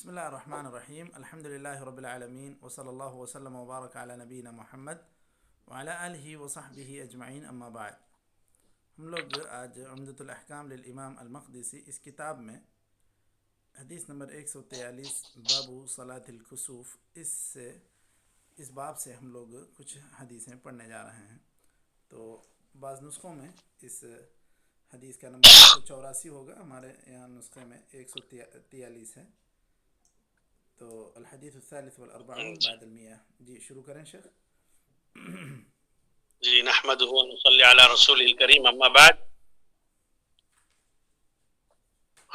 بسم الله الرحمن الرحیم الحمد للہ رب العالمین وصلی اللہ وسلم وبارک علی نبینا محمد وعلی آلہ وصحبہ اجمعین اما بعد۔ ہم لوگ آج عمدۃ الاحکام للامام المقدسی اس کتاب میں حدیث نمبر 143 باب صلاۃ الکسوف اس باب سے ہم لوگ کچھ حدیثیں پڑھنے جا رہے ہیں۔ تو بعض نسخوں میں اس حدیث کا نمبر 184 ہوگا، ہمارے یہاں نسخے میں 143 ہے۔ تو الحدیث الثالث والاربعون بعد المئة۔ جی شروع کریں شیخ۔ جی نحمده ونصلي على رسوله الكريم اما بعد۔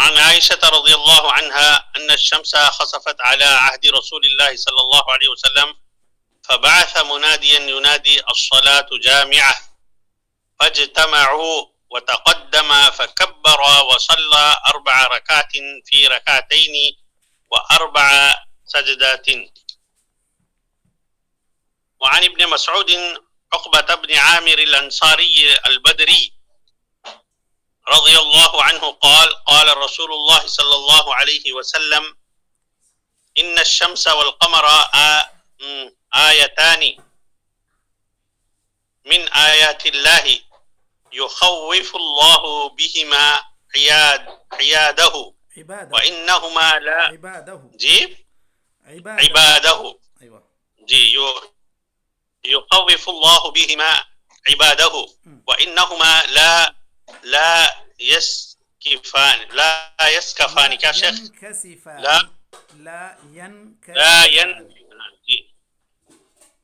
عن عائشة رضي الله عنها أن الشمس خسفت على عهد رسول الله صلى الله عليه وسلم فبعث مناديا ينادي الصلاة جامعة فاجتمعوا وتقدم فكبر وصلى 4 ركعات في ركعتين و4 سجدات۔ وعن ابن مسعود عقبة بن عامر الأنصاري البدري رضي الله عنه قال قال رسول الله صلى الله عليه وسلم إن الشمس والقمر آيتان من آيات الله يخوف الله بهما عباده وإنهما لا عباده جی يخوف الله بهما عباده وإنهما لا يسكفان كيا شيخ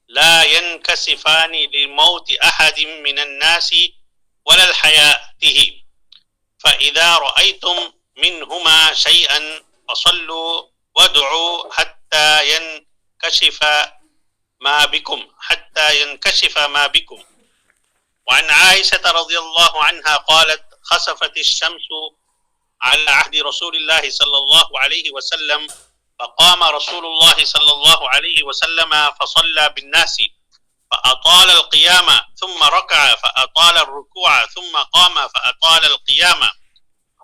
لا ينكسفان لموت أحد من الناس ولا لحياته، فإذا رأيتم منهما شيئا فصلوا وادعوا حتى ينكشف ما بكم وعن عائشة رضي الله عنها قالت خسفت الشمس على عهد رسول الله صلى الله عليه وسلم فقام رسول الله صلى الله عليه وسلم فصلى بالناس فأطال القيام ثم ركع فأطال الركوع ثم قام فأطال القيام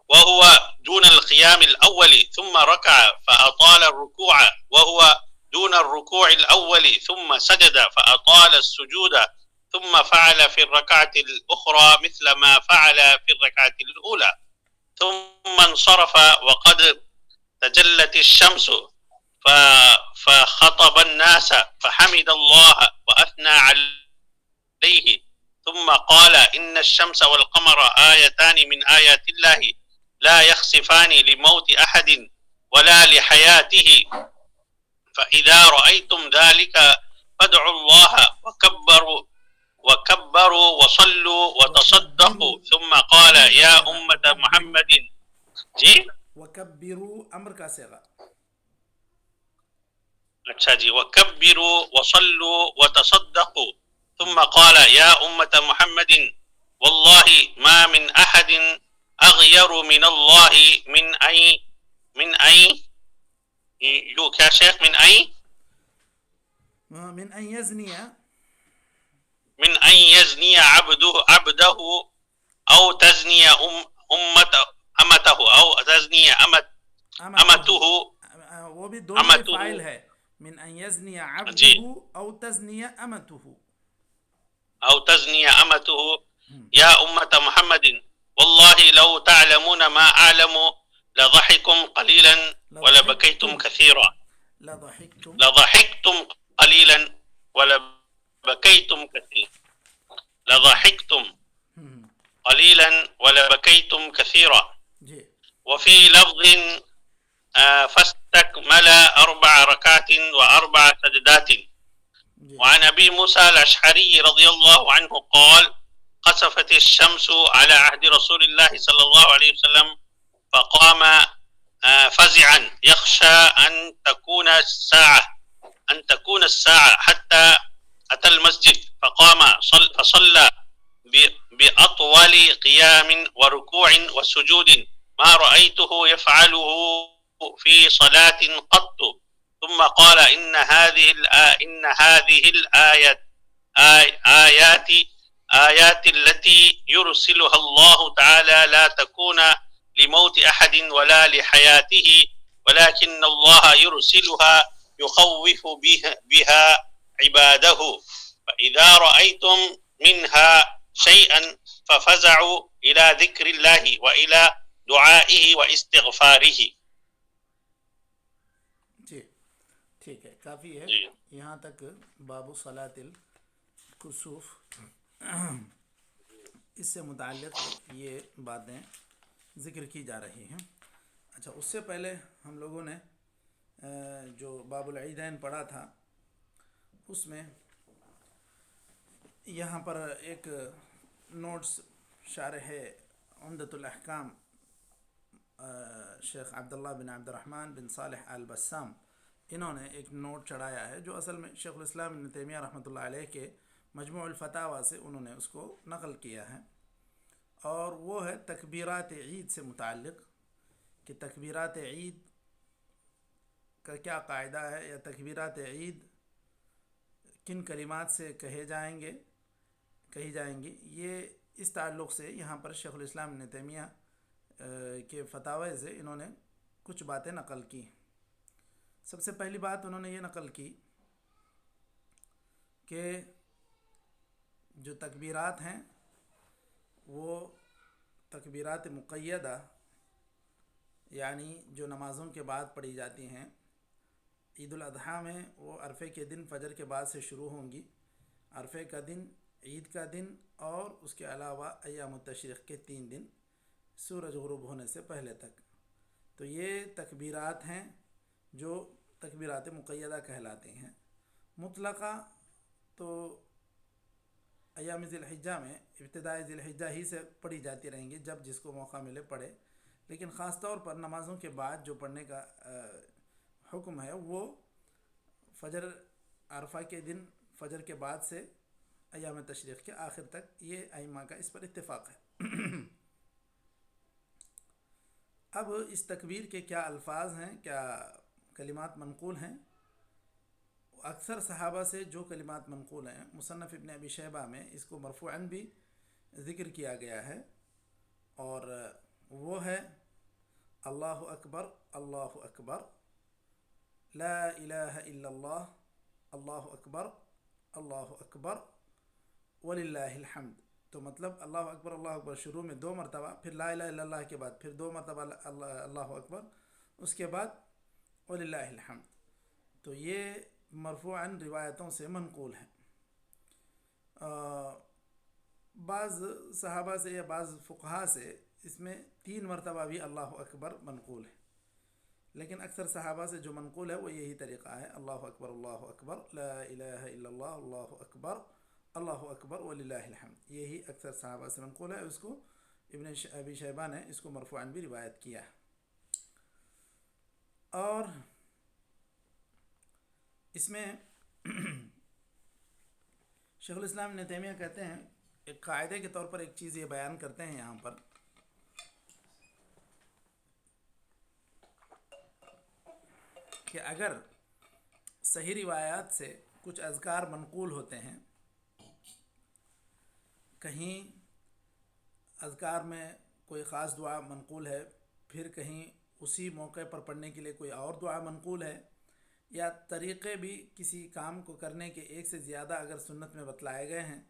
وهو دون القيام الأول ثم ركع فأطال الركوع وهو دون الركوع الأول ثم سجد فأطال السجود ثم فعل في الركعة الأخرى مثل ما فعل في الركعة الأولى ثم انصرف وقد تجلت الشمس فخطب الناس فحمد الله وأثنى عليه ثم قال إن الشمس والقمر آيتان من آيات الله لا يخسفان لموت أحد ولا لحياته، فإذا رأيتم ذلك فادعوا الله وكبروا وصلوا وتصدقوا ثم قال يا أمة محمد جی وكبروا امر کا صیغہ۔ اچھا جی وكبروا وصلوا وتصدقوا ثم قال يا أمة محمد والله ما من أحد أغير من الله من أي يو کیا شیخ من أن يزني عبده أو تزني أمته أو تزني أمته وہ بھی دونوں فاعل ہے، من ان يزني عبده او تزني امته يا أمة محمد والله لو تعلمون ما أعلم لضحكتم قليلا ولبكيتم كثيرا لضحكتم قليلا ولبكيتم كثيرا لضحكتم قليلا ولبكيتم كثيرا۔ وفي لفظ فاستكمل 4 ركعات و4 سجدات۔ وعن أبي موسى الأشعري رضي الله عنه قال خسفت الشمس على عهد رسول الله صلى الله عليه وسلم فقام فزعا يخشى أن تكون الساعة حتى أتى المسجد فقام فصلى بأطول قيام وركوع وسجود ما رأيته يفعله في صلاة قط، ثم قال إن هذه الآيات التي يرسلها الله تعالى لا تكون لموت أحد ولا لحياته، ولكن الله يرسلها يخوف بها عباده فإذا رأيتم منها شيئا ففزعوا إلى ذكر الله وإلى دعائه واستغفاره. جی ٹھیک ہے، کافی ہے جی یہاں تک باب صلاۃ الکسوف، اس سے متعلق یہ باتیں ذکر کی جا رہی ہیں. اچھا، اس سے پہلے ہم لوگوں نے جو باب العیدین پڑھا تھا، اس میں یہاں پر ایک نوٹس شارح عمدۃ الاحکام شیخ عبداللہ بن عبد الرحمن بن صالح آل بسام، انہوں نے ایک نوٹ چڑھایا ہے جو اصل میں شیخ الاسلام ابن تیمیہ رحمۃ اللہ علیہ کے مجموع الفتاویٰ سے انہوں نے اس کو نقل کیا ہے، اور وہ ہے تکبیرات عید سے متعلق، کہ تکبیرات عید کا کیا قاعدہ ہے، یا تکبیرات عید کن کلمات سے کہی جائیں گی. یہ اس تعلق سے یہاں پر شیخ الاسلام ابن تیمیہ کے فتاوی سے انہوں نے کچھ باتیں نقل کی. سب سے پہلی بات انہوں نے یہ نقل کی کہ جو تکبیرات ہیں وہ تکبیرات مقیدہ، یعنی جو نمازوں کے بعد پڑھی جاتی ہیں. عید الاضحیٰ میں وہ عرفے کے دن فجر کے بعد سے شروع ہوں گی، عرفے کا دن، عید کا دن، اور اس کے علاوہ ایام التشریق کے 3 دن سورج غروب ہونے سے پہلے تک. تو یہ تکبیرات ہیں جو تکبیرات مقیدہ کہلاتی ہیں. مطلقہ تو ایام ذی الحجہ میں، ابتدائی ذی الحجہ ہی سے پڑھی جاتی رہیں گی، جب جس کو موقع ملے پڑھے، لیکن خاص طور پر نمازوں کے بعد جو پڑھنے کا حکم ہے وہ فجر، عرفہ کے دن فجر کے بعد سے ایام تشریق کے آخر تک. یہ ائمہ کا اس پر اتفاق ہے. اب اس تکبیر کے کیا الفاظ ہیں، کیا کلمات منقول ہیں؟ اکثر صحابہ سے جو کلمات منقول ہیں، مصنف ابن ابی شیبہ میں اس کو مرفوعاً بھی ذکر کیا گیا ہے، اور وہ ہے اللہ اکبر، اللہ اکبر، لا الہ الا اللہ، اللہ اکبر، اللہ اکبر، وللہ الحمد. تو مطلب اللہ اکبر شروع میں 2 مرتبہ، پھر لا الہ الا اللہ کے بعد پھر 2 مرتبہ اللہ اکبر، اس کے بعد وللہ الحمد. تو یہ مرفوعاً روایتوں سے منقول ہیں. بعض صحابہ سے یا بعض فقہا سے اس میں 3 مرتبہ بھی اللہ اکبر منقول ہے، لیکن اکثر صحابہ سے جو منقول ہے وہ یہی طریقہ ہے، اللہ اکبر، لا الہ الا اللہ، اللہ اکبر وللہ الحمد. یہی اکثر صحابہ سے منقول ہے. اس کو ابن ابی شیبہ نے اس کو مرفوعاً بھی روایت کیا ہے. اور اس میں شیخ الاسلام ابن تیمیہ کہتے ہیں، ایک قاعدے کے طور پر ایک چیز یہ بیان کرتے ہیں یہاں پر، کہ اگر صحیح روایات سے کچھ اذکار منقول ہوتے ہیں، کہیں اذکار میں کوئی خاص دعا منقول ہے، پھر کہیں اسی موقع پر پڑھنے کے لیے کوئی اور دعا منقول ہے، یا طریقے بھی کسی کام کو کرنے کے ایک سے زیادہ اگر سنت میں بتلائے گئے ہیں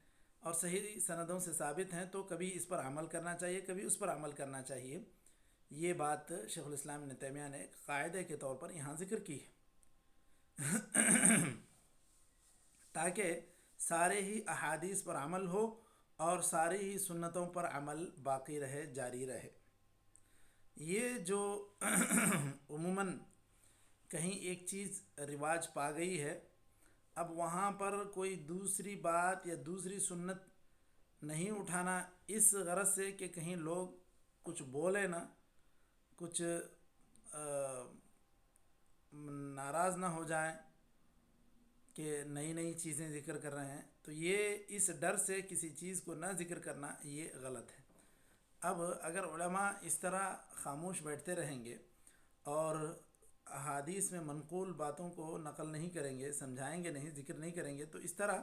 اور صحیح سندوں سے ثابت ہیں، تو کبھی اس پر عمل کرنا چاہیے، کبھی اس پر عمل کرنا چاہیے. یہ بات شیخ الاسلام ابن تیمیہ نے قاعدے کے طور پر یہاں ذکر کی ہے، تاکہ سارے ہی احادیث پر عمل ہو اور ساری ہی سنتوں پر عمل باقی رہے، جاری رہے. یہ جو عموماً کہیں ایک چیز رواج پا گئی ہے، اب وہاں پر کوئی دوسری بات یا دوسری سنت نہیں اٹھانا، اس غرض سے کہ کہیں لوگ کچھ بولے نہ، کچھ ناراض نہ ہو جائیں کہ نئی چیزیں ذکر کر رہے ہیں. تو یہ اس ڈر سے کسی چیز کو نہ ذکر کرنا یہ غلط ہے. اب اگر علماء اس طرح خاموش بیٹھتے رہیں گے اور احادیث میں منقول باتوں کو نقل نہیں کریں گے، سمجھائیں گے نہیں، ذکر نہیں کریں گے، تو اس طرح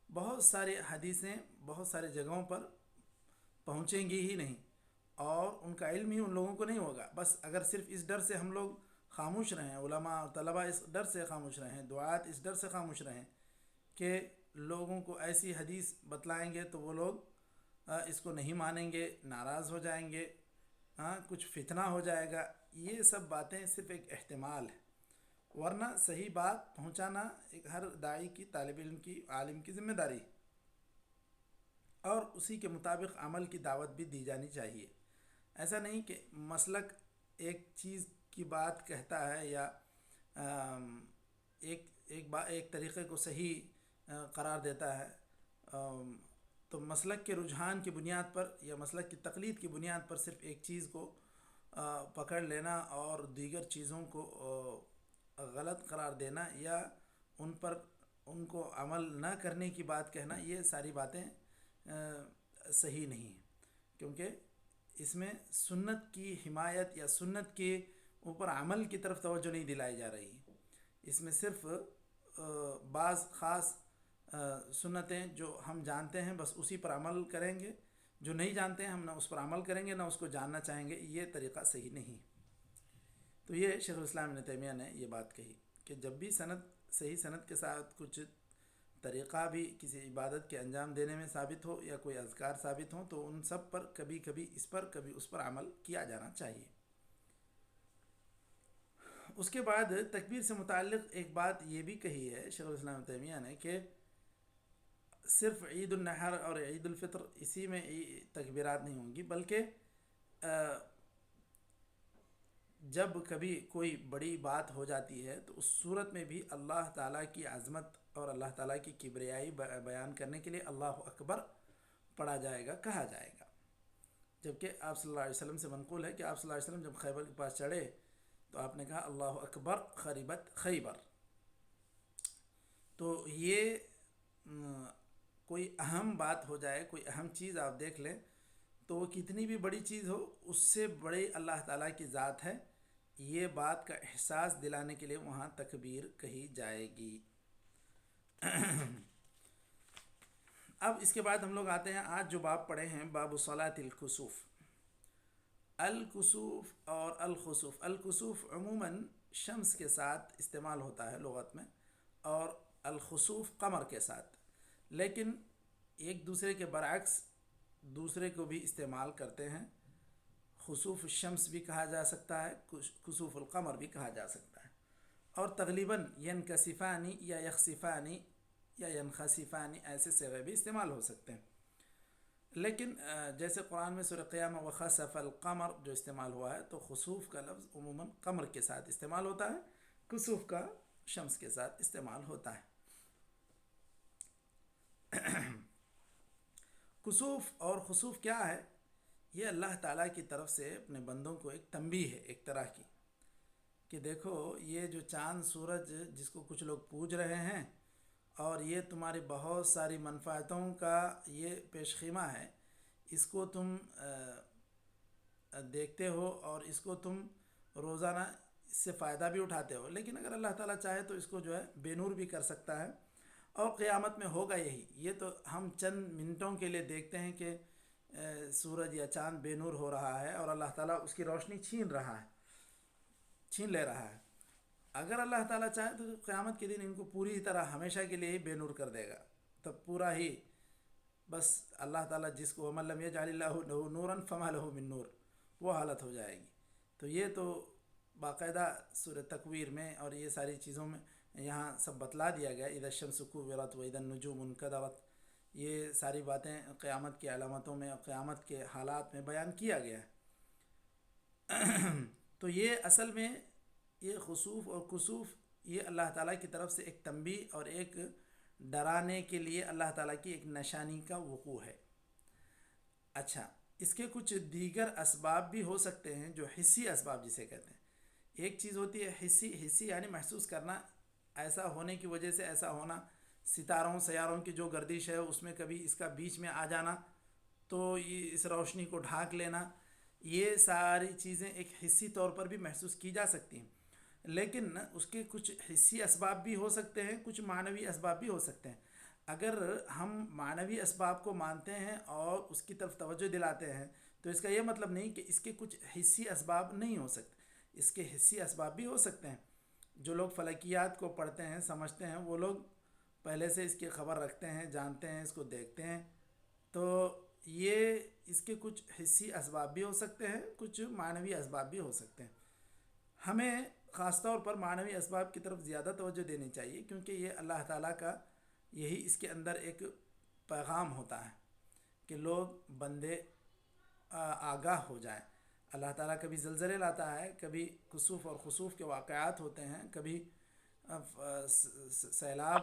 بہت سارے حدیثیں بہت سارے جگہوں پر پہنچیں گی ہی نہیں، اور ان کا علم ہی ان لوگوں کو نہیں ہوگا. بس اگر صرف اس ڈر سے ہم لوگ خاموش رہیں، علماء اور طلباء اس ڈر سے خاموش رہیں، دعات اس ڈر سے خاموش رہیں کہ لوگوں کو ایسی حدیث بتلائیں گے تو وہ لوگ اس کو نہیں مانیں گے، ناراض ہو جائیں گے، کچھ فتنہ ہو جائے گا۔ یہ سب باتیں صرف ایک احتمال ہے، ورنہ صحیح بات پہنچانا ایک ہر داعی کی، طالب علم کی، عالم کی ذمہ داری ہے، اور اسی کے مطابق عمل کی دعوت بھی دی جانی چاہیے۔ ایسا نہیں کہ مسلک ایک چیز کی بات کہتا ہے یا ایک طریقے کو صحیح قرار دیتا ہے، تو مسلک کے رجحان کی بنیاد پر یا مسلک کی تقلید کی بنیاد پر صرف ایک چیز کو پکڑ لینا اور دیگر چیزوں کو غلط قرار دینا یا ان کو عمل نہ کرنے کی بات کہنا، یہ ساری باتیں صحیح نہیں ہیں، کیونکہ اس میں سنت کی حمایت یا سنت کے اوپر عمل کی طرف توجہ نہیں دلائی جا رہی ہے۔ اس میں صرف بعض خاص سنتیں جو ہم جانتے ہیں بس اسی پر عمل کریں گے، جو نہیں جانتے ہیں ہم نہ اس پر عمل کریں گے نہ اس کو جاننا چاہیں گے، یہ طریقہ صحیح نہیں۔ تو یہ شیخ الاسلام ابن تیمیہ نے یہ بات کہی کہ جب بھی صحیح سند کے ساتھ کچھ طریقہ بھی کسی عبادت کے انجام دینے میں ثابت ہو یا کوئی اذکار ثابت ہوں تو ان سب پر کبھی کبھی اس پر کبھی اس پر عمل کیا جانا چاہیے۔ اس کے بعد تکبیر سے متعلق ایک بات یہ بھی کہی ہے شیخ الاسلام ابن تیمیہ نے کہ صرف عید النحر اور عید الفطر اسی میں تکبیرات نہیں ہوں گی، بلکہ جب کبھی کوئی بڑی بات ہو جاتی ہے تو اس صورت میں بھی اللہ تعالیٰ کی عظمت اور اللہ تعالیٰ کی کبریائی بیان کرنے کے لیے اللہ اکبر پڑھا جائے گا، کہا جائے گا۔ جبکہ آپ صلی اللہ علیہ وسلم سے منقول ہے کہ آپ صلی اللہ علیہ وسلم جب خیبر کے پاس چڑھے تو آپ نے کہا اللہ اکبر خریبت خیبر۔ تو یہ کوئی اہم بات ہو جائے، کوئی اہم چیز آپ دیکھ لیں تو وہ کتنی بھی بڑی چیز ہو اس سے بڑی اللہ تعالیٰ کی ذات ہے، یہ بات کا احساس دلانے کے لیے وہاں تکبیر کہی جائے گی۔ اب اس کے بعد ہم لوگ آتے ہیں، آج جو باب پڑھے ہیں باب صلاۃ الکسوف۔ الکسوف اور الخسوف، الکسوف عموماً شمس کے ساتھ استعمال ہوتا ہے لغت میں، اور الخسوف قمر کے ساتھ، لیکن ایک دوسرے کے برعکس دوسرے کو بھی استعمال کرتے ہیں۔ خسوف الشمس بھی کہا جا سکتا ہے، کسوف القمر بھی کہا جا سکتا ہے، اور تقریباً ینکسفانی یا یخسفانی یا ینخسفانی ایسے صیغے بھی استعمال ہو سکتے ہیں، لیکن جیسے قرآن میں سورہ قیامہ وخسف القمر جو استعمال ہوا ہے تو خسوف کا لفظ عموماً قمر کے ساتھ استعمال ہوتا ہے، کسوف کا شمس کے ساتھ استعمال ہوتا ہے۔ کسوف اور خسوف کیا ہے؟ یہ اللہ تعالیٰ کی طرف سے اپنے بندوں کو ایک تنبیہ ہے ایک طرح کی، کہ دیکھو یہ جو چاند سورج جس کو کچھ لوگ پوج رہے ہیں اور یہ تمہاری بہت ساری منفعتوں کا یہ پیش خیمہ ہے، اس کو تم دیکھتے ہو اور اس کو تم روزانہ اس سے فائدہ بھی اٹھاتے ہو، لیکن اگر اللہ تعالیٰ چاہے تو اس کو جو ہے بے نور بھی کر سکتا ہے، اور قیامت میں ہوگا یہی۔ یہ تو ہم چند منٹوں کے لیے دیکھتے ہیں کہ سورج یا چاند بے نور ہو رہا ہے اور اللہ تعالیٰ اس کی روشنی چھین لے رہا ہے۔ اگر اللہ تعالیٰ چاہے تو قیامت کے دن ان کو پوری طرح ہمیشہ کے لیے ہی بے نور کر دے گا، تب پورا ہی بس اللہ تعالیٰ جس کو وَمَن لَّمْ يَجْعَلِ اللَّهُ لَهُ نُورًا فَمَا لَهُ مِن نُور، وہ حالت ہو جائے گی۔ تو یہ تو باقاعدہ سورہ تکویر میں اور یہ ساری چیزوں میں یہاں سب بتلا دیا گیا، اِذَا الشَّمْسُ كُوِّرَتْ وَإِذَا النُّجُومُ انكَدَرَتْ، یہ ساری باتیں قیامت کی علامتوں میں اور قیامت کے حالات میں بیان کیا گیا ہے۔ تو یہ اصل میں یہ خسوف اور کسوف یہ اللہ تعالیٰ کی طرف سے ایک تنبیہ اور ایک ڈرانے کے لیے اللہ تعالیٰ کی ایک نشانی کا وقوع ہے۔ اچھا، اس کے کچھ دیگر اسباب بھی ہو سکتے ہیں جو حسی اسباب جسے کہتے ہیں۔ ایک چیز ہوتی ہے حسی یعنی محسوس کرنا، ایسا ہونے کی وجہ سے ایسا ہونا، ستاروں سیاروں کی جو گردش ہے اس میں کبھی اس کا بیچ میں آ جانا تو یہ اس روشنی کو ڈھانک لینا، یہ ساری چیزیں ایک حسی طور پر بھی محسوس کی جا سکتی ہیں، لیکن اس کے کچھ حسی اسباب بھی ہو سکتے ہیں، کچھ معنوی اسباب بھی ہو سکتے ہیں۔ اگر ہم معنوی اسباب کو مانتے ہیں اور اس کی طرف توجہ دلاتے ہیں تو اس کا یہ مطلب نہیں کہ اس کے کچھ حسی اسباب نہیں ہو سکتے۔ اس کے حسی اسباب بھی ہو سکتے ہیں. جو لوگ فلکیات کو پڑھتے ہیں سمجھتے ہیں وہ لوگ پہلے سے اس کی خبر رکھتے ہیں، جانتے ہیں، اس کو دیکھتے ہیں. تو یہ اس کے کچھ حسی اسباب بھی ہو سکتے ہیں، کچھ معنوی اسباب بھی ہو سکتے ہیں. ہمیں خاص طور پر معنوی اسباب کی طرف زیادہ توجہ دینی چاہیے، کیونکہ یہ اللہ تعالیٰ کا یہی اس کے اندر ایک پیغام ہوتا ہے کہ لوگ بندے آگاہ ہو جائیں. اللہ تعالیٰ کبھی زلزلے لاتا ہے، کبھی کسوف اور خسوف کے واقعات ہوتے ہیں، کبھی سیلاب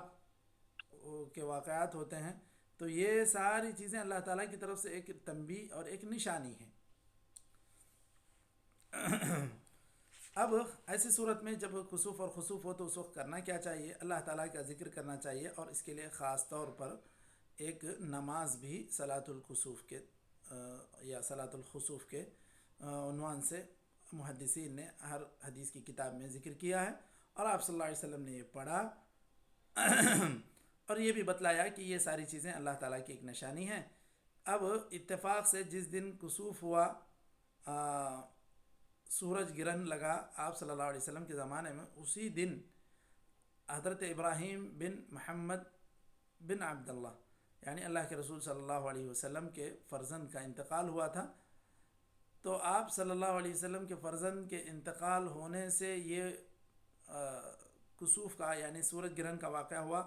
کے واقعات ہوتے ہیں. تو یہ ساری چیزیں اللہ تعالیٰ کی طرف سے ایک تنبیہ اور ایک نشانی ہے. اب ایسی صورت میں جب کسوف اور خسوف ہو تو اس وقت کرنا کیا چاہیے؟ اللہ تعالیٰ کا ذکر کرنا چاہیے، اور اس کے لیے خاص طور پر ایک نماز بھی صلاۃ الکسوف کے یا صلاۃ الخسوف کے عنوان سے محدثین نے ہر حدیث کی کتاب میں ذکر کیا ہے، اور آپ صلی اللہ علیہ وسلم نے یہ پڑھا اور یہ بھی بتلایا کہ یہ ساری چیزیں اللہ تعالیٰ کی ایک نشانی ہیں. اب اتفاق سے جس دن کسوف ہوا، سورج گرہن لگا آپ صلی اللہ علیہ وسلم کے زمانے میں، اسی دن حضرت ابراہیم بن محمد بن عبداللہ یعنی اللہ کے رسول صلی اللہ علیہ وسلم کے فرزند کا انتقال ہوا تھا. تو آپ صلی اللہ علیہ وسلم کے فرزند کے انتقال ہونے سے یہ کسوف کا یعنی سورج گرہن کا واقعہ ہوا،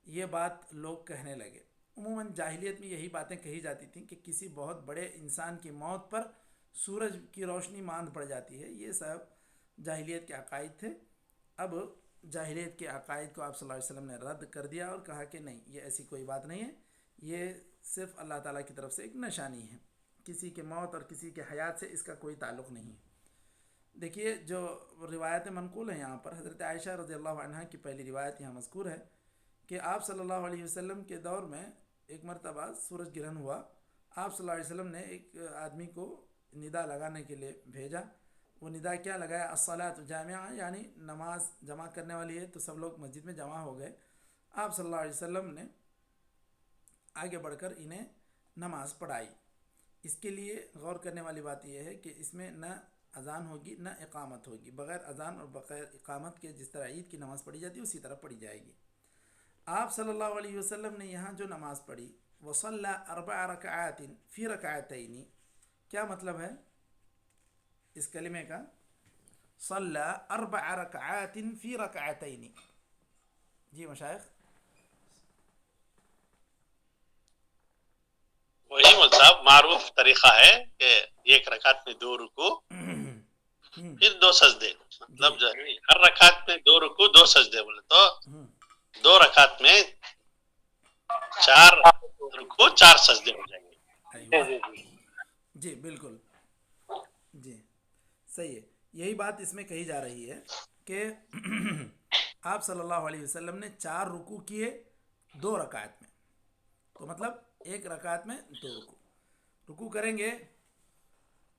یہ بات لوگ کہنے لگے. عموماً جاہلیت میں یہی باتیں کہی جاتی تھیں کہ کسی بہت بڑے انسان کی موت پر سورج کی روشنی ماند پڑ جاتی ہے. یہ سب جاہلیت کے عقائد تھے. اب جاہلیت کے عقائد کو آپ صلی اللہ علیہ وسلم نے رد کر دیا اور کہا کہ نہیں، یہ ایسی کوئی بات نہیں ہے، یہ صرف اللہ تعالیٰ کی طرف سے ایک نشانی ہے، کسی کے موت اور کسی کے حیات سے اس کا کوئی تعلق نہیں. دیکھیے جو روایتیں منقول ہیں یہاں پر، حضرت عائشہ رضی اللہ عنہا کی پہلی روایت یہاں مذکور ہے کہ آپ صلی اللہ علیہ وسلم کے دور میں ایک مرتبہ سورج گرہن ہوا. آپ صلی اللہ علیہ وسلم نے ایک آدمی کو ندا لگانے کے لیے بھیجا. وہ ندا کیا لگایا؟ الصلاۃ جامعہ، یعنی نماز جمع کرنے والی ہے. تو سب لوگ مسجد میں جمع ہو گئے. آپ صلی اللہ علیہ وسلم نے آگے بڑھ کر انہیں نماز پڑھائی. اس کے لیے غور کرنے والی بات یہ ہے کہ اس میں نہ اذان ہوگی نہ اقامت ہوگی. بغیر اذان اور بغیر اقامت کے جس طرح عید کی نماز پڑھی جاتی ہے اسی طرح پڑھی جائے گی. آپ صلی اللہ علیہ وسلم نے یہاں جو نماز پڑھی، وصلی 4 رکعات فی رکعتین، کیا مطلب ہے اس کلمے کا؟ صلی 4 رکعات فی رکعتین. جی مشائخ. وہی مول صاحب معروف طریقہ ہے کہ ایک رکعت میں 2 رکوع پھر 2 سجدے، مطلب جو ہے ہر رکعت میں 2 رکوع 2 سجدے، بولے تو 2 رکعت میں 4 رکوع 4 سجدے ہو جائیں گے. جی بالکل، جی صحیح ہے. یہی بات اس میں کہی جا رہی ہے کہ آپ صلی اللہ علیہ وسلم نے 4 رکوع کیے 2 رکعت میں. تو مطلب ایک رکعت میں 2 رکوع کریں گے.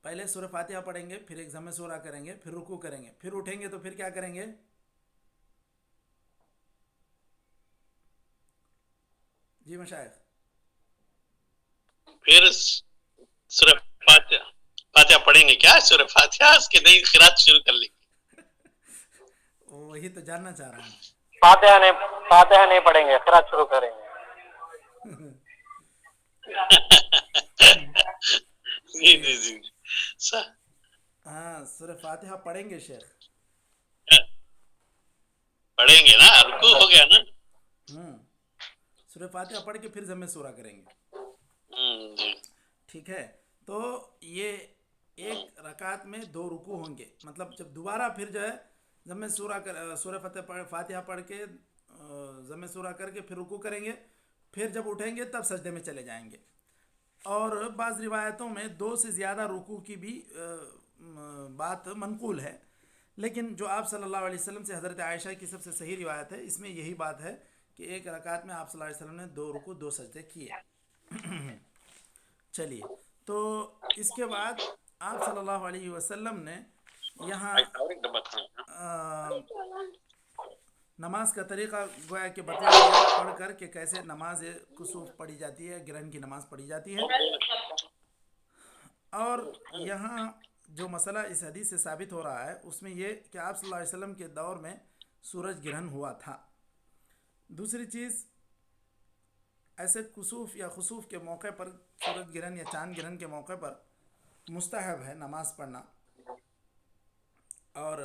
پہلے سورہ فاتحہ پڑھیں گے، پھر ایک ضم سورہ کریں گے، پھر رکوع کریں گے، پھر اٹھیں گے تو پھر کیا کریں گے؟ جی مشائخ. پھر سورہ فاتحہ پڑھیں گے. کیا سورہ فاتحہ اس کے نئی قرات شروع کر لیں گے؟ وہی تو جاننا چاہ رہا ہوں. فاتحہ نہیں پڑھیں گے، قرات شروع کریں گے. جی جی جی ہاں سورہ فاتحہ پڑھیں گے شیخ. پڑھیں گے نا، رکوع ہو گیا نا. سورہ فاتحہ پڑھ کے پھر ضم سورہ کریں گے. جی ٹھیک ہے. تو یہ ایک رکعت میں 2 رکوع ہوں گے. مطلب جب دوبارہ پھر جو ہے ضم سورہ فاتحہ پڑھ کے ضم سورہ کر کے پھر رکوع کریں گے، پھر جب اٹھیں گے تب سجدے میں چلے جائیں گے. اور بعض روایتوں میں 2 سے زیادہ رکوع کی بھی بات منقول ہے، لیکن جو آپ صلی اللہ علیہ وسلم سے حضرت عائشہ کی سب سے صحیح روایت ہے، اس میں یہی بات ہے کہ ایک رکعت میں آپ صلی اللہ علیہ وسلم نے 2 رکوع 2 سجدے کیے. چلیے، تو اس کے بعد آپ صلی اللہ علیہ وسلم نے یہاں نماز کا طریقہ گویا کہ بتلا دیا پڑھ کر کہ کیسے نماز کسوف پڑھی جاتی ہے، گرہن کی نماز پڑھی جاتی ہے. اور یہاں جو مسئلہ اس حدیث سے ثابت ہو رہا ہے اس میں یہ کہ آپ صلی اللہ علیہ وسلم کے دور میں سورج گرہن ہوا تھا۔ دوسری چیز، ایسے کسوف یا خسوف کے موقع پر، سورج گرہن یا چاند گرہن کے موقع پر مستحب ہے نماز پڑھنا، اور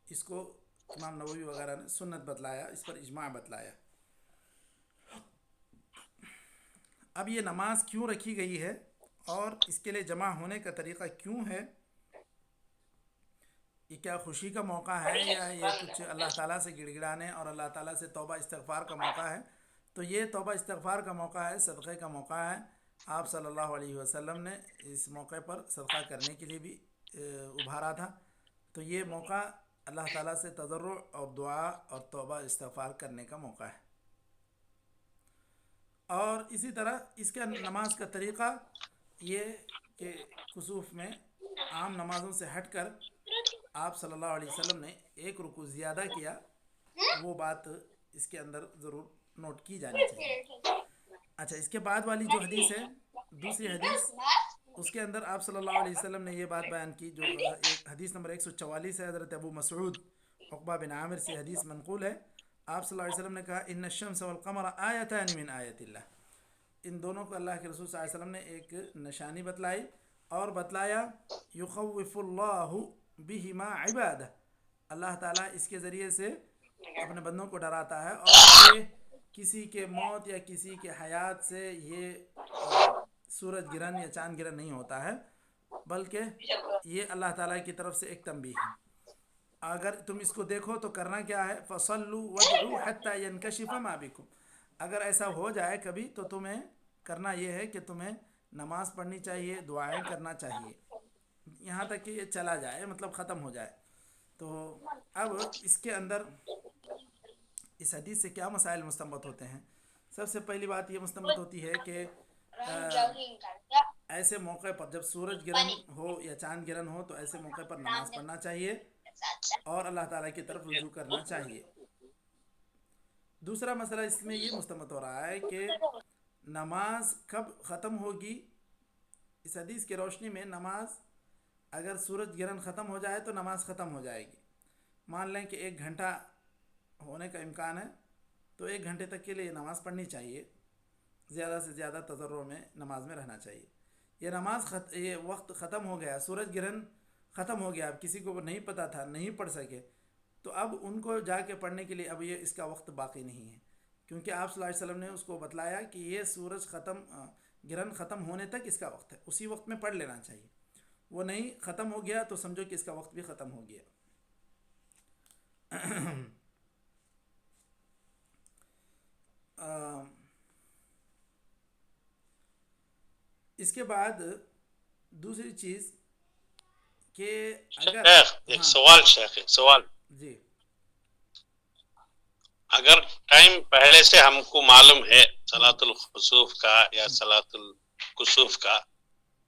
اس کو امام نووی وغیرہ نے سنت بتلایا، اس پر اجماع بتلایا۔ اب یہ نماز کیوں رکھی گئی ہے اور اس کے لیے جمع ہونے کا طریقہ کیوں ہے؟ یہ کیا خوشی کا موقع ہے یا یہ کچھ اللہ تعالیٰ سے گڑ گڑانے اور اللہ تعالیٰ سے توبہ استغفار کا موقع ہے؟ تو یہ توبہ استغفار کا موقع ہے، صدقے کا موقع ہے۔ آپ صلی اللہ علیہ وسلم نے اس موقع پر صدقہ کرنے کے لیے بھی ابھارا تھا، تو یہ موقع اللہ تعالیٰ سے تضرع اور دعا اور توبہ استغفار کرنے کا موقع ہے۔ اور اسی طرح اس کا نماز کا طریقہ یہ کہ کسوف میں عام نمازوں سے ہٹ کر آپ صلی اللہ علیہ وسلم نے ایک رکوع زیادہ کیا، وہ بات اس کے اندر ضرور نوٹ کی جانی چاہیے۔ اچھا، اس کے بعد والی جو حدیث ہے، دوسری حدیث، اس کے اندر آپ صلی اللہ علیہ وسلم نے یہ بات بیان کی، جو ایک حدیث نمبر 144 ہے، حضرت ابو مسعود عقبہ بن عامر سے حدیث منقول ہے۔ آپ صلی اللہ علیہ وسلم نے کہا ان الشمس والقمر آیتان من آیت اللہ، ان دونوں کو اللہ کے رسول صلی اللہ علیہ وسلم نے ایک نشانی بتلائی اور بتلایا یخوف اللہ بہما عبادہ، اللہ تعالیٰ اس کے ذریعے سے اپنے بندوں کو ڈراتا ہے، اور یہ کسی کے موت یا کسی کے حیات سے یہ سورج گرہن یا چاند گرہن نہیں ہوتا ہے، بلکہ یہ اللہ تعالیٰ کی طرف سے ایک تنبیہ ہے۔ اگر تم اس کو دیکھو تو کرنا کیا ہے، فصلوا وادعوا حتی ینکشف ما بکم، اگر ایسا ہو جائے کبھی تو تمہیں کرنا یہ ہے کہ تمہیں نماز پڑھنی چاہیے، دعائیں کرنا چاہیے، یہاں تک کہ یہ چلا جائے، مطلب ختم ہو جائے۔ تو اب اس کے اندر اس حدیث سے کیا مسائل مستنبط ہوتے ہیں؟ سب سے پہلی بات یہ مستنبط ہوتی ہے کہ ایسے موقع پر جب سورج گرہن ہو یا چاند گرہن ہو تو ایسے موقع پر نماز پڑھنا چاہیے اور اللہ تعالیٰ کی طرف رجوع کرنا چاہیے۔ دوسرا مسئلہ اس میں یہ مستنبط ہو رہا ہے کہ نماز کب ختم ہوگی۔ اس حدیث کی روشنی میں نماز، اگر سورج گرہن ختم ہو جائے تو نماز ختم ہو جائے گی۔ مان لیں کہ 1 گھنٹہ ہونے کا امکان ہے تو 1 گھنٹے تک کے لیے نماز پڑھنی چاہیے، زیادہ سے زیادہ تضرع میں نماز میں رہنا چاہیے۔ یہ وقت ختم ہو گیا، سورج گرہن ختم ہو گیا، اب کسی کو نہیں پتہ تھا، نہیں پڑھ سکے، تو اب ان کو جا کے پڑھنے کے لیے اب یہ اس کا وقت باقی نہیں ہے، کیونکہ آپ صلی اللہ علیہ وسلم نے اس کو بتلایا کہ یہ سورج گرہن ختم ہونے تک اس کا وقت ہے، اسی وقت میں پڑھ لینا چاہیے۔ وہ نہیں ختم ہو گیا تو سمجھو کہ اس کا وقت بھی ختم ہو گیا۔ اس کے بعد دوسری چیز کہ اگر ایک سوال جی، اگر ٹائم پہلے سے ہم کو معلوم ہے صلاۃ الخسوف کا یا صلاۃ الکسوف کا،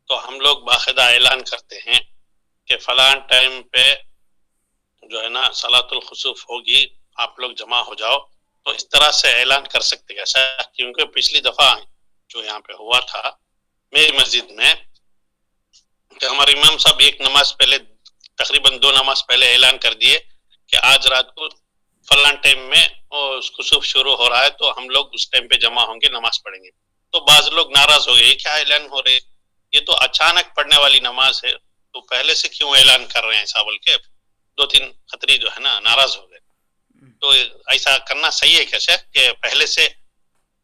تو ہم لوگ باقاعدہ اعلان کرتے ہیں کہ فلاں ٹائم پہ جو ہے نا صلاۃ الخسوف ہوگی، آپ لوگ جمع ہو جاؤ، تو اس طرح سے اعلان کر سکتے ہیں ایسا؟ کیونکہ پچھلی دفعہ جو یہاں پہ ہوا تھا میری مسجد میں کہ ہمارے امام صاحب ایک نماز پہلے، تقریباً 2 نماز پہلے اعلان کر دیے کہ آج رات کو فلاں ٹائم میں خسوف شروع ہو رہا ہے، تو ہم لوگ اس ٹائم پہ جمع ہوں گے، نماز پڑھیں گے۔ تو بعض لوگ ناراض ہو گئے، کیا اعلان ہو رہے، یہ تو اچانک پڑھنے والی نماز ہے، تو پہلے سے کیوں اعلان کر رہے ہیں ایسا بول کے 2-3 خطری جو ہے نا ناراض ہو گئے۔ تو ایسا کرنا صحیح ہے کیسے کہ پہلے سے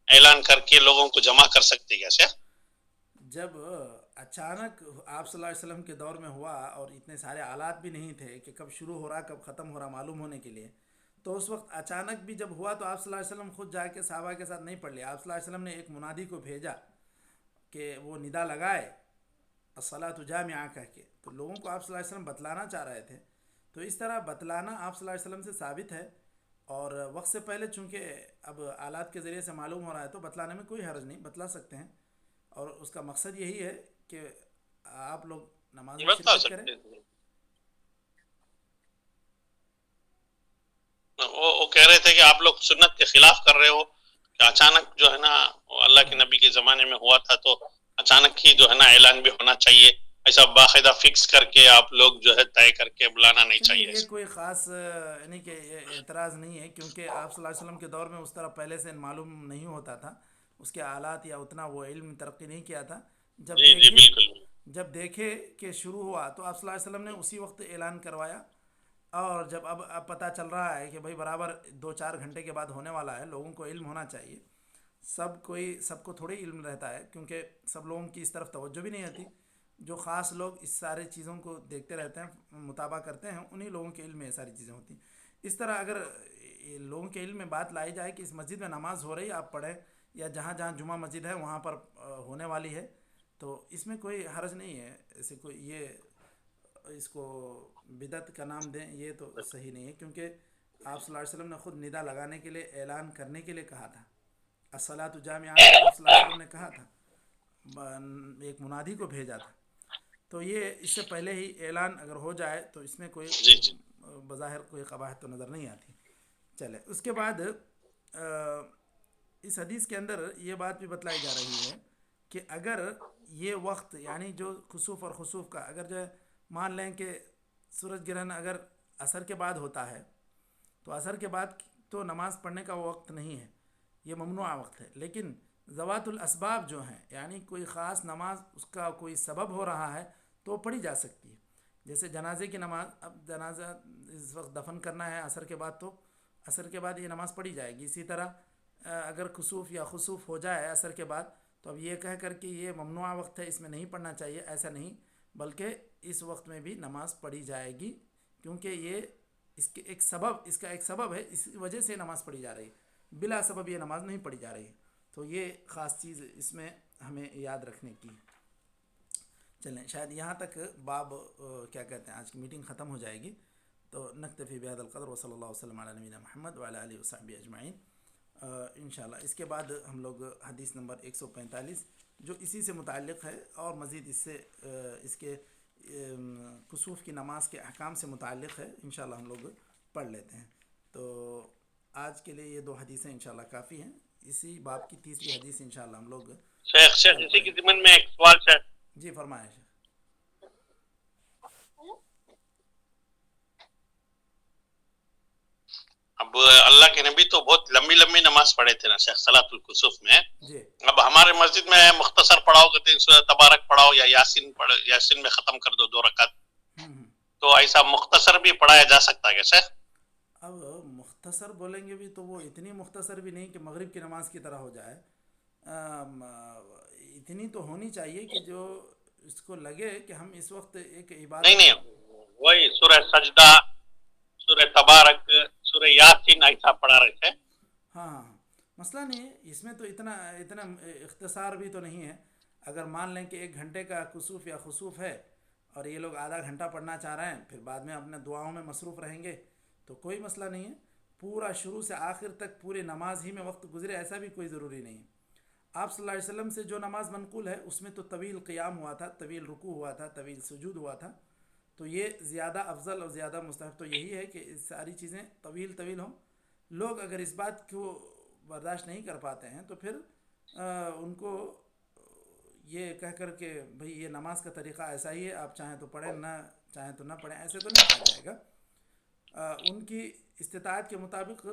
اعلان کر کے لوگوں کو جمع کر سکتے کیسے؟ جب اچانک آپ صلی اللہ علیہ وسلم کے دور میں ہوا اور اتنے سارے آلات بھی نہیں تھے کہ کب شروع ہو رہا کب ختم ہو رہا معلوم ہونے کے لیے، تو اس وقت اچانک بھی جب ہوا تو آپ صلی اللہ علیہ وسلم خود جا کے صحابہ کے ساتھ نہیں پڑھ لیا۔ آپ صلی اللہ علیہ وسلم نے ایک منادی کو بھیجا کہ وہ ندا لگائے الصلاۃ جامعہ کہہ کے، تو لوگوں کو آپ صلی اللہ علیہ وسلم بتلانا چاہ رہے تھے۔ تو اس طرح بتلانا آپ صلی اللہ علیہ وسلم سے ثابت ہے، اور وقت سے پہلے چونکہ اب آلات کے ذریعے سے معلوم ہو رہا ہے تو بتلانے میں کوئی حرج نہیں، بتلا سکتے ہیں، اور اس کا مقصد یہی ہے کہ آپ لوگ نماز میں شرکت کریں۔ وہ کہہ رہے تھے کہ آپ لوگ سنت کے خلاف کر رہے ہو، کہ اچانک جو ہے نا اللہ کے نبی کے زمانے میں ہوا تھا تو اچانک ہی جو ہے نا اعلان بھی ہونا چاہیے، ایسا باقاعدہ فکس کر کے آپ لوگ جو ہے طے کر کے بلانا نہیں چاہیے. یہ کوئی خاص یعنی کہ اعتراض نہیں ہے، کیونکہ آپ صلی اللہ علیہ وسلم کے دور میں اس طرح پہلے سے معلوم نہیں ہوتا تھا، اس کے آلات یا اتنا وہ علم ترقی نہیں کیا تھا. جی بالکل. جب دیکھے کہ شروع ہوا تو آپ صلی اللہ علیہ وسلم نے اسی وقت اعلان کروایا. اور جب اب پتہ چل رہا ہے کہ بھائی برابر 2-4 گھنٹے کے بعد ہونے والا ہے، لوگوں کو علم ہونا چاہیے. سب کو تھوڑی علم رہتا ہے، کیونکہ سب لوگوں کی اس طرف توجہ بھی نہیں ہوتی. جو خاص لوگ اس سارے چیزوں کو دیکھتے رہتے ہیں، مطالعہ کرتے ہیں، انہی لوگوں کے علم میں یہ ساری چیزیں ہوتی ہیں. اس طرح اگر لوگوں کے علم میں بات لائی جائے کہ اس مسجد میں نماز ہو رہی ہے، آپ پڑھیں، یا جہاں جہاں جمعہ مسجد ہے وہاں پر ہونے والی ہے، تو اس میں کوئی حرج نہیں ہے. ایسے کوئی یہ اس کو بدعت کا نام دیں، یہ تو صحیح نہیں ہے، کیونکہ آپ صلی اللہ علیہ وسلم نے خود ندا لگانے کے لیے، اعلان کرنے کے لیے کہا تھا. الصلاۃ جامعہ، آپ صلی اللہ علیہ وسلم نے کہا تھا، ایک منادی کو بھیجا تھا. تو یہ اس سے پہلے ہی اعلان اگر ہو جائے تو اس میں کوئی بظاہر کوئی قباحت تو نظر نہیں آتی. چلے اس کے بعد اس حدیث کے اندر یہ بات بھی بتلائی جا رہی ہے کہ اگر یہ وقت یعنی جو خسوف اور خسوف کا، اگر جو مان لیں کہ سورج گرہن اگر عصر کے بعد ہوتا ہے تو عصر کے بعد تو نماز پڑھنے کا وہ وقت نہیں ہے، یہ ممنوع وقت ہے. لیکن ذوات الاسباب جو ہیں، یعنی کوئی خاص نماز اس کا کوئی سبب ہو رہا ہے تو پڑھی جا سکتی ہے. جیسے جنازے کی نماز، اب جنازہ اس وقت دفن کرنا ہے عصر کے بعد، تو عصر کے بعد یہ نماز پڑھی جائے گی. اسی طرح اگر خسوف یا خسوف ہو جائے عصر کے بعد، تو اب یہ کہہ کر کہ یہ ممنوع وقت ہے، اس میں نہیں پڑھنا چاہیے، ایسا نہیں، بلکہ اس وقت میں بھی نماز پڑھی جائے گی، کیونکہ یہ اس کا ایک سبب ہے، اس وجہ سے نماز پڑھی جا رہی ہے، بلا سبب یہ نماز نہیں پڑھی جا رہی ہے. تو یہ خاص چیز اس میں ہمیں یاد رکھنے کی. چلیں شاید یہاں تک باب کیا کہتے ہیں آج کی میٹنگ ختم ہو جائے گی. تو نکتفی بہذا القدر، وصلی اللہ وسلم علی نبینا محمد وعلی آلہ وصحبہ اجمعین. انشاءاللہ اس کے بعد ہم لوگ حدیث نمبر 145 جو اسی سے متعلق ہے، اور مزید اس سے اس کے کسوف کی نماز کے احکام سے متعلق ہے، انشاءاللہ ہم لوگ پڑھ لیتے ہیں. تو آج کے لیے یہ 2 حدیثیں انشاءاللہ کافی ہیں. اسی باب کی 3ری حدیث انشاءاللہ ہم لوگ شیخ اسی کے ضمن میں ایک سوال ہے. جی فرمائیں شیخ. اب اللہ کے نبی تو بہت لمبی لمبی نماز پڑھے تھے نا شیخ صلاۃ الکسوف میں. جی اب ہمارے مسجد میں مختصر پڑھاؤ کہتے ہیں، سورہ تبارک پڑھاؤ یا یاسین میں ختم کر دو 2 رکعت. تو ایسا مختصر بھی پڑھایا جا سکتا ہے کیا شیخ؟ اب مختصر بولیں گے بھی تو وہ اتنی مختصر بھی نہیں کہ مغرب کی نماز کی طرح ہو جائے. اتنی تو ہونی چاہیے کہ جو اس کو لگے کہ ہم اس وقت ایک عبادت، نہیں وہی سورہ سجدہ، سورہ تبارک، سورہ یاسین ایسا پڑھا رہے تھے. ہاں مسئلہ نہیں ہے اس میں، تو اتنا اختصار بھی تو نہیں ہے. اگر مان لیں کہ 1 گھنٹے کا کسوف یا خسوف ہے اور یہ لوگ آدھا گھنٹہ پڑھنا چاہ رہے ہیں، پھر بعد میں اپنے دعاؤں میں مصروف رہیں گے تو کوئی مسئلہ نہیں ہے. پورا شروع سے آخر تک پورے نماز ہی میں وقت گزرے ایسا بھی کوئی ضروری نہیں ہے. آپ صلی اللہ علیہ وسلم سے جو نماز منقول ہے اس میں تو طویل قیام ہوا تھا، طویل رکوع ہوا تھا، طویل سجود ہوا تھا. تو یہ زیادہ افضل اور زیادہ مستحب تو یہی ہے کہ ساری چیزیں طویل ہوں. لوگ اگر اس بات کو برداشت نہیں کر پاتے ہیں تو پھر ان کو یہ کہہ کر کہ بھئی یہ نماز کا طریقہ ایسا ہی ہے، آپ چاہیں تو پڑھیں، نہ چاہیں تو نہ پڑھیں، ایسے تو نہیں کہا جائے گا. ان کی استطاعت کے مطابق